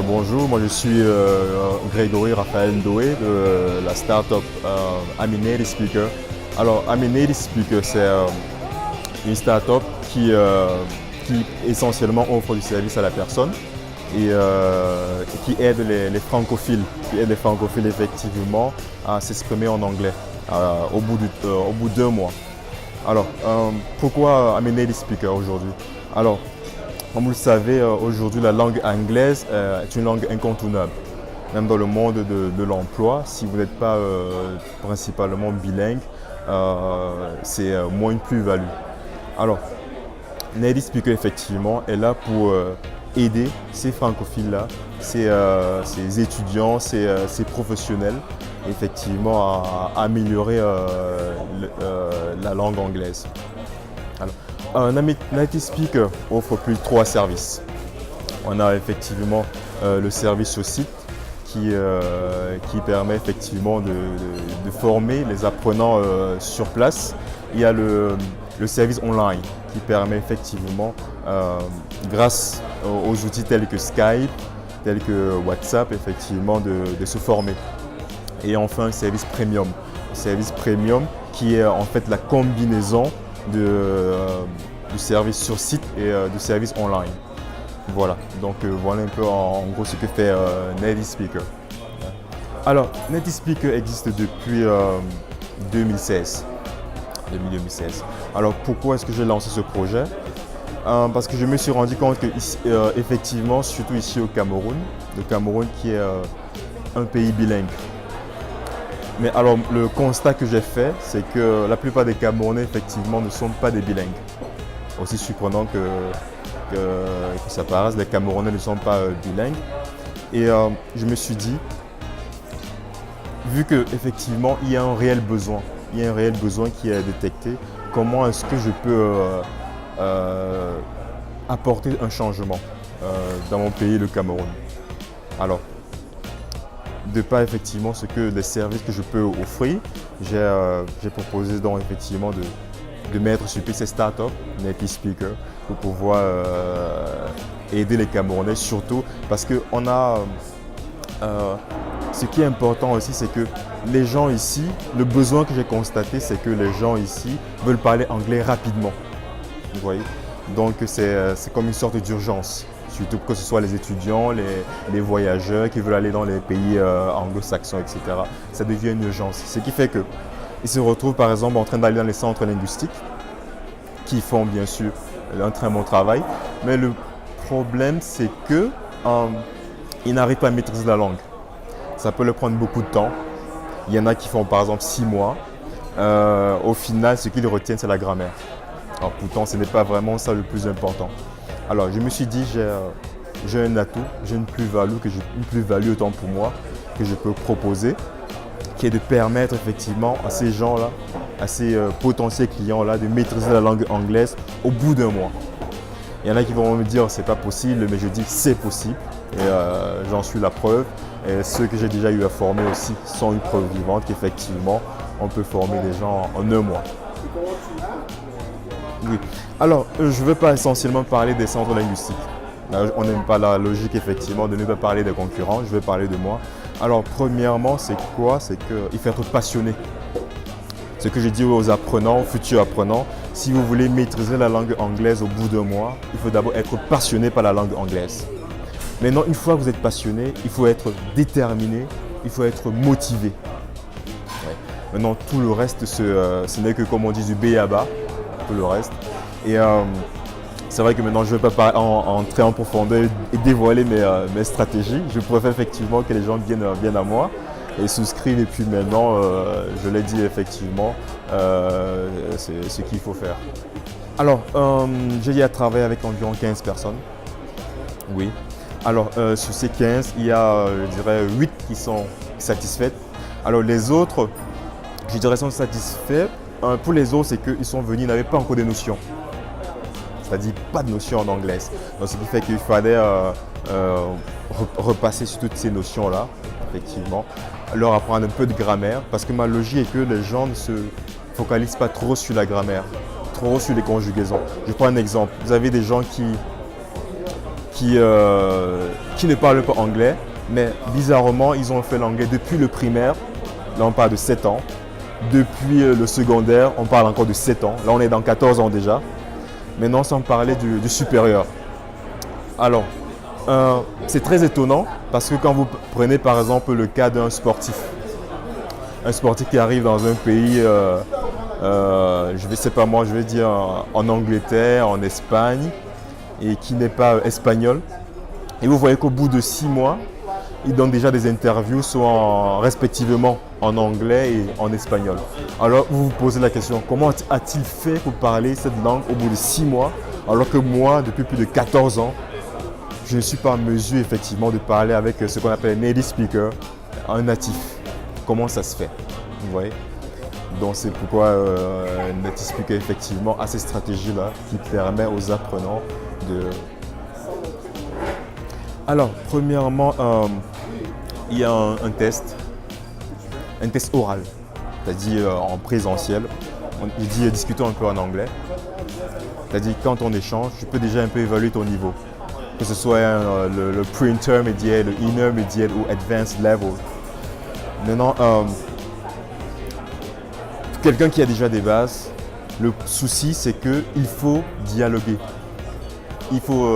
Bonjour, moi je suis Grégory Raphaël Ndoé de la startup Aminated Speaker. Alors, Aminated Speaker, c'est une startup qui essentiellement offre du service à la personne et qui aide les francophiles, effectivement à s'exprimer en anglais au bout d'1 mois. Alors, pourquoi Aminated Speaker aujourd'hui? Alors, comme vous le savez, aujourd'hui, la langue anglaise est une langue incontournable. Même dans le monde de l'emploi, si vous n'êtes pas principalement bilingue, c'est moins une plus-value. Alors, Native Speaker, effectivement, est là pour aider ces francophiles-là, ces étudiants, ces professionnels, effectivement, à améliorer la langue anglaise. Alors, un Native Speaker offre plus de 3 services. On a effectivement le service sur site qui permet effectivement de former les apprenants sur place. Il y a le service online qui permet effectivement, grâce aux outils tels que Skype, tels que WhatsApp, effectivement, de se former. Et enfin, un service premium. Un service premium qui est en fait la combinaison du service sur site et du service online. Voilà, donc voilà un peu en gros ce que fait Native Speaker. Alors, Native Speaker existe depuis 2016. Alors, pourquoi est-ce que j'ai lancé ce projet? Parce que je me suis rendu compte que effectivement, surtout ici au Cameroun, le Cameroun qui est un pays bilingue. Mais alors, le constat que j'ai fait, c'est que la plupart des Camerounais, effectivement, ne sont pas des bilingues. Aussi surprenant que ça paraisse, les Camerounais ne sont pas bilingues. Et je me suis dit, vu qu'effectivement, il y a un réel besoin, qui est détecté, comment est-ce que je peux apporter un changement dans mon pays, le Cameroun? Alors, de par effectivement les services que je peux offrir, j'ai proposé donc effectivement de mettre sur pied ces startups, Native Speaker, pour pouvoir aider les Camerounais, surtout parce que ce qui est important aussi, c'est que les gens ici, le besoin que j'ai constaté, c'est que les gens ici veulent parler anglais rapidement. Vous voyez? Donc c'est comme une sorte d'urgence. Surtout que ce soit les étudiants, les voyageurs qui veulent aller dans les pays anglo-saxons, etc. Ça devient une urgence. Ce qui fait qu'ils se retrouvent par exemple en train d'aller dans les centres linguistiques qui font bien sûr un très bon travail. Mais le problème, c'est qu'ils n'arrivent pas à maîtriser la langue. Ça peut leur prendre beaucoup de temps. Il y en a qui font par exemple 6 mois. Au final, ce qu'ils retiennent, c'est la grammaire. Alors pourtant, ce n'est pas vraiment ça le plus important. Alors, je me suis dit, j'ai un atout, j'ai une plus-value autant pour moi que je peux proposer, qui est de permettre effectivement à ces gens-là, à ces potentiels clients-là, de maîtriser la langue anglaise au bout d'1 mois. Il y en a qui vont me dire, c'est pas possible, mais je dis, c'est possible. Et j'en suis la preuve. Et ceux que j'ai déjà eu à former aussi sont une preuve vivante qu'effectivement, on peut former des gens en 1 mois. Oui. Alors, je ne veux pas essentiellement parler des centres linguistiques. Là, on n'aime pas la logique, effectivement, de ne pas parler des concurrents. Je vais parler de moi. Alors, premièrement, c'est quoi? C'est qu'il faut être passionné. Ce que je dis aux apprenants, aux futurs apprenants, si vous voulez maîtriser la langue anglaise au bout d'1 mois, il faut d'abord être passionné par la langue anglaise. Maintenant, une fois que vous êtes passionné, il faut être déterminé, il faut être motivé. Ouais. Maintenant, tout le reste, ce n'est que, comme on dit, du b.a.-ba. Tout le reste. Et c'est vrai que maintenant je ne vais pas entrer en profondeur et dévoiler mes stratégies. Je préfère effectivement que les gens viennent à moi et souscrivent. Et puis maintenant, je l'ai dit effectivement, c'est ce qu'il faut faire. Alors, j'ai eu à travailler avec environ 15 personnes. Oui. Alors, sur ces 15, il y a, je dirais, 8 qui sont satisfaites. Alors, les autres, je dirais, sont satisfaits. Pour les autres, c'est qu'ils sont venus, ils n'avaient pas encore de notions. C'est-à-dire pas de notions en anglais. Donc, ce qui fait qu'il fallait repasser sur toutes ces notions-là, effectivement. Leur apprendre un peu de grammaire, parce que ma logique est que les gens ne se focalisent pas trop sur la grammaire, trop sur les conjugaisons. Je prends un exemple. Vous avez des gens qui ne parlent pas anglais, mais bizarrement, ils ont fait l'anglais depuis le primaire. Là, on parle de 7 ans. Depuis le secondaire, on parle encore de 7 ans. Là, on est dans 14 ans déjà. Maintenant, sans parler du supérieur. Alors, c'est très étonnant parce que quand vous prenez par exemple le cas d'un sportif qui arrive dans un pays, je vais dire en Angleterre, en Espagne, et qui n'est pas espagnol, et vous voyez qu'au bout de 6 mois, il donne déjà des interviews respectivement en anglais et en espagnol. Alors vous vous posez la question, comment a-t-il fait pour parler cette langue au bout de 6 mois, alors que moi, depuis plus de 14 ans, je ne suis pas en mesure effectivement de parler avec ce qu'on appelle un native speaker, un natif. Comment ça se fait? Vous voyez? Donc c'est pourquoi un native speaker effectivement a ces stratégies-là qui permettent aux apprenants de... Alors, premièrement, il y a un test oral, c'est-à-dire en présentiel. Il dit discutons un peu en anglais. C'est-à-dire quand on échange, je peux déjà un peu évaluer ton niveau. Que ce soit le pre-intermediate, le intermediate ou advanced level. Maintenant, quelqu'un qui a déjà des bases, le souci c'est qu'il faut dialoguer. Il faut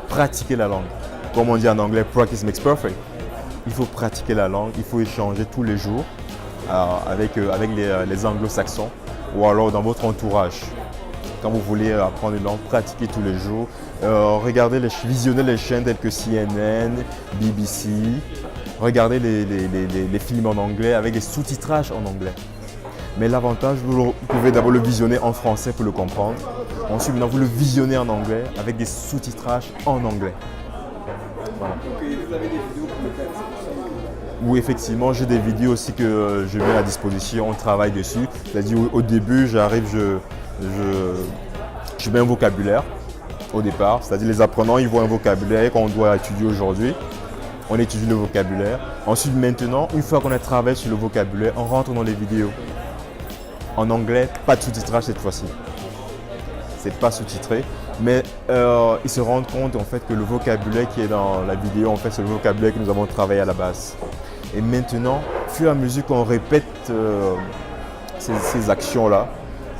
pratiquer la langue. Comme on dit en anglais, practice makes perfect. Il faut pratiquer la langue, il faut échanger tous les jours avec les anglo-saxons ou alors dans votre entourage. Quand vous voulez apprendre une langue, pratiquez tous les jours. Visionnez les chaînes telles que CNN, BBC. Regardez les films en anglais avec des sous-titrages en anglais. Mais l'avantage, vous pouvez d'abord le visionner en français pour le comprendre. Ensuite, maintenant, vous le visionnez en anglais avec des sous-titrages en anglais. Voilà. Donc, vous avez des vidéos pour le faire. Oui, effectivement, j'ai des vidéos aussi que je mets à disposition, on travaille dessus. C'est-à-dire au début, j'arrive, je mets un vocabulaire au départ. C'est-à-dire les apprenants, ils voient un vocabulaire qu'on doit étudier aujourd'hui. On étudie le vocabulaire. Ensuite, maintenant, une fois qu'on a travaillé sur le vocabulaire, on rentre dans les vidéos. En anglais, pas de sous-titrage cette fois-ci. C'est pas sous-titré, mais ils se rendent compte en fait que le vocabulaire qui est dans la vidéo, en fait, c'est le vocabulaire que nous avons travaillé à la base. Et maintenant, au fur et à mesure qu'on répète ces actions-là,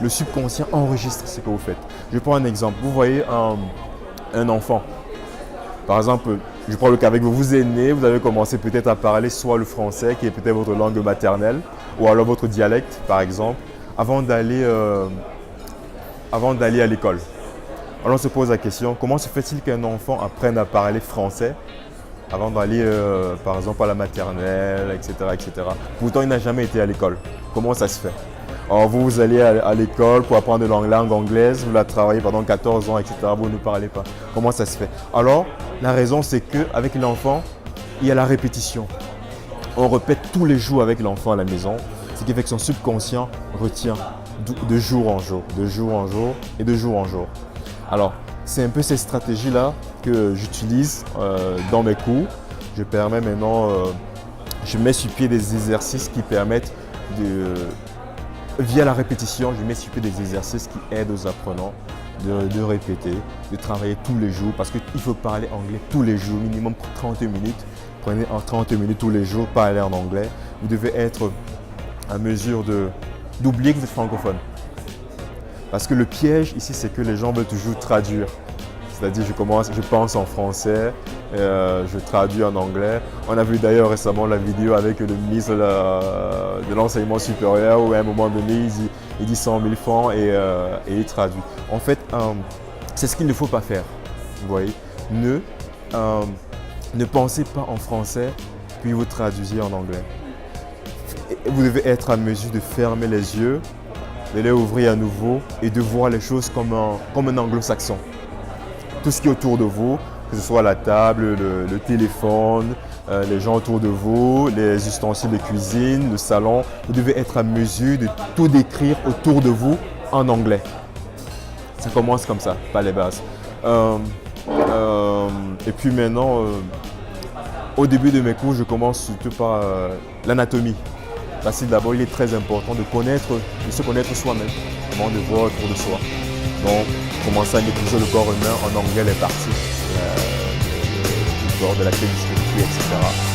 le subconscient enregistre ce que vous faites. Je prends un exemple. Vous voyez un enfant. Par exemple, je prends le cas avec vous. Vous êtes né, vous avez commencé peut-être à parler soit le français, qui est peut-être votre langue maternelle, ou alors votre dialecte, par exemple, avant d'aller à l'école. Alors on se pose la question, comment se fait-il qu'un enfant apprenne à parler français avant d'aller par exemple à la maternelle, etc., etc. Pourtant, il n'a jamais été à l'école. Comment ça se fait? Alors vous allez à l'école pour apprendre la langue anglaise, vous la travaillez pendant 14 ans, etc., vous ne parlez pas. Comment ça se fait? Alors, la raison c'est qu'avec l'enfant, il y a la répétition. On répète tous les jours avec l'enfant à la maison, ce qui fait que son subconscient retient de jour en jour, de jour en jour et de jour en jour. Alors, c'est un peu ces stratégies-là que j'utilise dans mes cours. Je mets sur pied des exercices qui permettent via la répétition, je mets sur pied des exercices qui aident aux apprenants de répéter, de travailler tous les jours parce qu'il faut parler anglais tous les jours, minimum 30 minutes. Prenez en 30 minutes tous les jours, parler en anglais. Vous devez être à mesure d'oublier que vous êtes francophone. Parce que le piège ici, c'est que les gens veulent toujours traduire. C'est-à-dire, je pense en français, je traduis en anglais. On a vu d'ailleurs récemment la vidéo avec le ministre de l'enseignement supérieur où à un moment donné, il dit 100 000 francs et il traduit. En fait, c'est ce qu'il ne faut pas faire. Vous voyez, ne pensez pas en français, puis vous traduisez en anglais. Vous devez être à mesure de fermer les yeux, de les ouvrir à nouveau et de voir les choses comme un anglo-saxon. Tout ce qui est autour de vous, que ce soit la table, le téléphone, les gens autour de vous, les ustensiles de cuisine, le salon, vous devez être à mesure de tout décrire autour de vous en anglais. Ça commence comme ça, pas les bases. Et puis maintenant, au début de mes cours, je commence surtout par l'anatomie. Parce que d'abord, il est très important de se connaître soi-même, avant de voir autour de soi. Donc, commencer à maîtriser le corps humain en anglais, les parties. transport, de la télésécurité, etc.